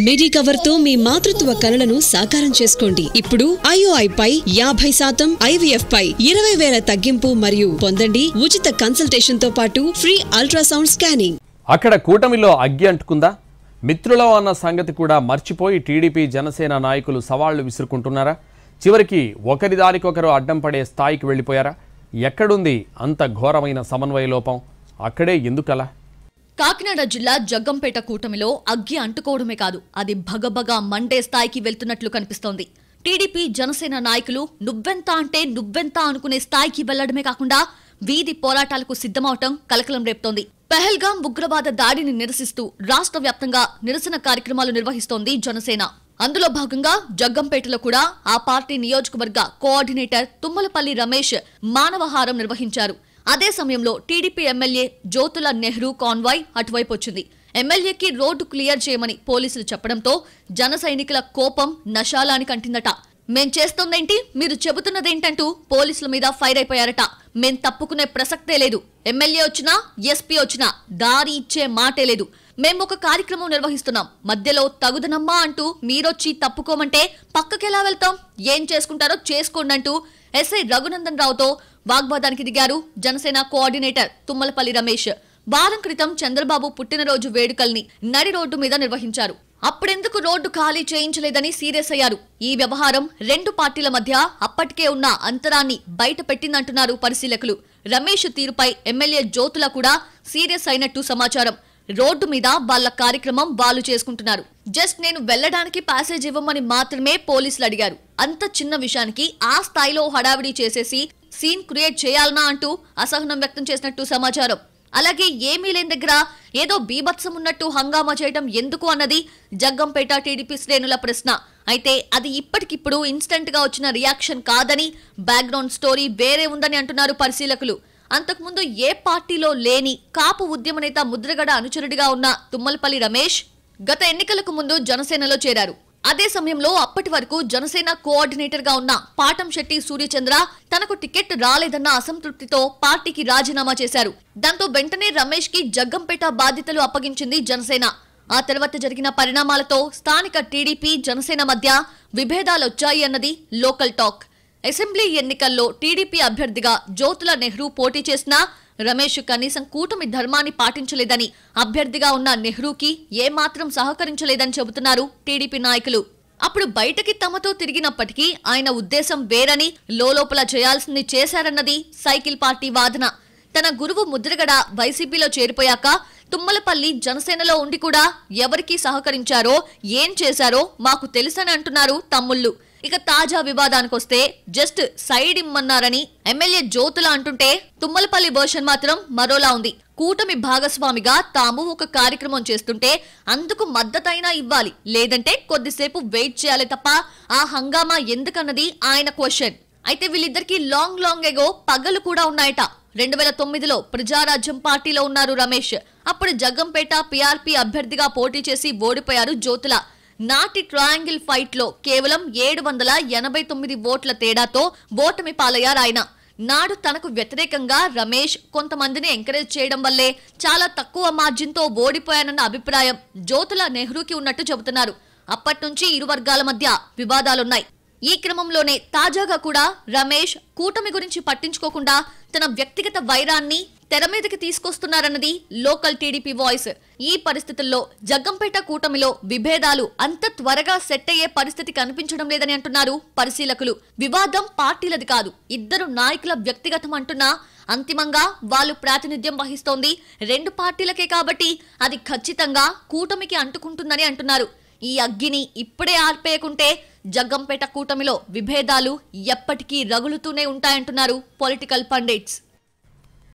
మిడి cover తో మీ మాతృత్వ కలలను సాకారం చేసుకోండి. ఇప్పుడు IOI పై 50% IVF పై 20,000 తగ్గింపు మరియు పొందండి ఉచిత కన్సల్టేషన్ తో పాటు ఫ్రీ అల్ట్రాసౌండ్ స్కానింగ్. అక్కడ కూటమిలో అగ్గి అంటుకుందా? మిత్రులు అన్న సంగతి కూడా మర్చిపోయి టీడీపీ జనసేన నాయకులు సవాళ్లు విసురుకుంటున్నారా? చివరికి ఒకరి దారికొకరు అడ్డం పడే స్థాయికి వెళ్ళిపోయారా? ఎక్కడుంది అంత ఘోరమైన సమన్వయ లోపం? అక్కడే ఎందుకలా? కాకినాడ జిల్లా జగ్గంపేట కూటమిలో అగ్గి అంటుకోవడమే కాదు, అది భగభగా మండే స్థాయికి వెళ్తున్నట్లు కనిపిస్తోంది. టీడీపీ జనసేన నాయకులు నువ్వెంత అంటే నువ్వెంత అనుకునే స్థాయికి వెళ్లడమే కాకుండా వీధి పోరాటాలకు సిద్ధమవటం కలకలం రేపుతోంది. పెహల్గాం ఉగ్రవాద దాడిని నిరసిస్తూ రాష్ట్ర వ్యాప్తంగా నిరసన కార్యక్రమాలు నిర్వహిస్తోంది జనసేన. అందులో భాగంగా జగ్గంపేటలో కూడా ఆ పార్టీ నియోజకవర్గ కోఆర్డినేటర్ తుమ్మలపల్లి రమేష్ మానవహారం నిర్వహించారు. అదే సమయంలో TDP MLA Jyothula Nehru convoy అటువైపు వచ్చింది. ఎమ్మెల్యేకి రోడ్డు క్లియర్ చేయమని పోలీసులు చెప్పడంతో జన సైనికుల కోపం నశాలానికి అంటిందట. మేం చేస్తోందేంటి, మీరు చెబుతున్నదేంటంటూ పోలీసుల మీద ఫైర్ అయిపోయారట. మేం తప్పుకునే ప్రసక్తే లేదు, ఎమ్మెల్యే వచ్చినా ఎస్పీ వచ్చినా దారి ఇచ్చే మాటే లేదు. మేం ఒక కార్యక్రమం నిర్వహిస్తున్నాం, మధ్యలో తగుదనమ్మా అంటూ మీరొచ్చి తప్పుకోమంటే పక్కకెలా వెళ్తాం, ఏం చేసుకుంటారో చేసుకోండి అంటూ ఎస్ఐ రఘునందన్ రావుతో వాగ్వాదానికి దిగారు జనసేన కోఆర్డినేటర్ తుమ్మలపల్లి రమేష్. వారం క్రితం చంద్రబాబు పుట్టినరోజు వేడుకల్ని నడి రోడ్డు మీద నిర్వహించారు. అప్పుడెందుకు రోడ్డు ఖాళీ చేయించలేదని సీరియస్ అయ్యారు. ఈ వ్యవహారం రెండు పార్టీల మధ్య అప్పటికే ఉన్న అంతరాన్ని బయట పెట్టిందంటున్నారు పరిశీలకులు. రమేష్ తీరుపై ఎమ్మెల్యే జ్యోతుల కూడా సీరియస్ అయినట్టు సమాచారం. రోడ్డు మీద వాళ్ల కార్యక్రమం వాళ్ళు చేసుకుంటున్నారు. జస్ట్ నేను వెళ్లడానికి ప్యాసేజ్ ఇవ్వమని మాత్రమే పోలీసులు అడిగారు. అంత చిన్న విషయానికి ఆ స్థాయిలో హడావిడి చేసేసి సీన్ క్రియేట్ చేయాలనా అంటూ అసహనం వ్యక్తం చేసినట్టు సమాచారం. అలాగే ఏమీ లేని దగ్గర ఏదో బీభత్సం ఉన్నట్టు హంగామా చేయడం ఎందుకు అన్నది జగ్గంపేట టీడీపీ శ్రేణుల ప్రశ్న. అయితే అది ఇప్పటికిప్పుడు ఇన్స్టెంట్ గా వచ్చిన రియాక్షన్ కాదని, బ్యాక్గ్రౌండ్ స్టోరీ వేరే ఉందని అంటున్నారు పరిశీలకులు. అంతకుముందు ఏ పార్టీలో లేని కాపు ఉద్యమ నేత ముద్రగడ అనుచరుడిగా ఉన్న తుమ్మలపల్లి రమేష్ గత ఎన్నికలకు ముందు జనసేనలో చేరారు. అదే సమయంలో అప్పటి వరకు జనసేన కోఆర్డినేటర్ గా ఉన్న పాటంశెట్టి సూర్యచంద్ర తనకు టికెట్ రాలేదన్న అసంతృప్తితో పార్టీకి రాజీనామా చేశారు. దాంతో వెంటనే రమేష్ కి జగ్గంపేట బాధ్యతలు అప్పగించింది జనసేన. ఆ తర్వాత జరిగిన పరిణామాలతో స్థానిక టీడీపీ జనసేన మధ్య విభేదాలొచ్చాయి అన్నది లోకల్ టాక్. అసెంబ్లీ ఎన్నికల్లో టీడీపీ అభ్యర్థిగా జ్యోతుల నెహ్రూ పోటీ చేసినా రమేష్ కనీసం కూటమి ధర్మాన్ని పాటించలేదని, అభ్యర్థిగా ఉన్న నెహ్రూకి ఏమాత్రం సహకరించలేదని చెబుతున్నారు టీడీపీ నాయకులు. అప్పుడు బయటకి తమతో తిరిగినప్పటికీ ఆయన ఉద్దేశం వేరని, లోలోపల చేయాల్సింది చేశారన్నది సైకిల్ పార్టీ వాదన. తన గురువు ముద్రగడ వైసీపీలో చేరిపోయాక తుమ్మలపల్లి జనసేనలో ఉండి కూడా ఎవరికి సహకరించారో, ఏం చేశారో మాకు తెలుసని అంటున్నారు తమ్ముళ్లు. ఇక తాజా వివాదానికొస్తే జస్ట్ సైడ్ ఇమ్మన్నారని ఎమ్మెల్యే జ్యోతుల అంటుంటే తుమ్మలపల్లి వర్షన్ మాత్రం మరోలా ఉంది. కూటమి భాగస్వామిగా తాము ఒక కార్యక్రమం చేస్తుంటే అందుకు మద్దతైనా ఇవ్వాలి, లేదంటే కొద్దిసేపు వెయిట్ చేయాలి తప్ప ఆ హంగామా ఎందుకన్నది ఆయన క్వశ్చన్. అయితే వీళ్ళిద్దరికి లాంగ్ ఎగో పగలు కూడా ఉన్నాయట. 2009లో ప్రజారాజ్యం పార్టీలో ఉన్నారు రమేష్. అప్పుడు జగ్గంపేట PRP అభ్యర్థిగా పోటీ చేసి ఓడిపోయారు జ్యోతుల. నాటి ట్రయాంగిల్ ఫైట్ లో కేవలం 789 ఓట్ల తేడాతో ఓటమి పాలయ్యారాయన. నాడు తనకు వ్యతిరేకంగా రమేష్ కొంతమందిని ఎంకరేజ్ చేయడం వల్లే చాలా తక్కువ మార్జిన్ తో ఓడిపోయానన్న అభిప్రాయం జ్యోతుల నెహ్రూకి ఉన్నట్టు చెబుతున్నారు. అప్పట్నుంచి ఇరు వర్గాల మధ్య వివాదాలున్నాయి. ఈ క్రమంలోనే తాజాగా కూడా రమేష్ కూటమి గురించి పట్టించుకోకుండా తన వ్యక్తిగత వైరాన్ని తెర మీదకి తీసుకొస్తున్నారన్నది లోకల్ టీడీపీ వాయిస్. ఈ పరిస్థితుల్లో జగ్గంపేట కూటమిలో విభేదాలు అంత త్వరగా సెట్ అయ్యే పరిస్థితి కనిపించడం లేదని అంటున్నారు పరిశీలకులు. వివాదం పార్టీలది కాదు, ఇద్దరు నాయకుల వ్యక్తిగతం అంటున్నా అంతిమంగా వాళ్ళు ప్రాతినిధ్యం వహిస్తోంది రెండు పార్టీలకే కాబట్టి అది ఖచ్చితంగా కూటమికి అంటుకుంటుందని అంటున్నారు. ఈ అగ్గిని ఇప్పుడే ఆర్పేయకుంటే జగ్గంపేట కూటమిలో విభేదాలు ఎప్పటికీ రగులుతూనే ఉంటాయంటున్నారు పొలిటికల్ పండిట్స్.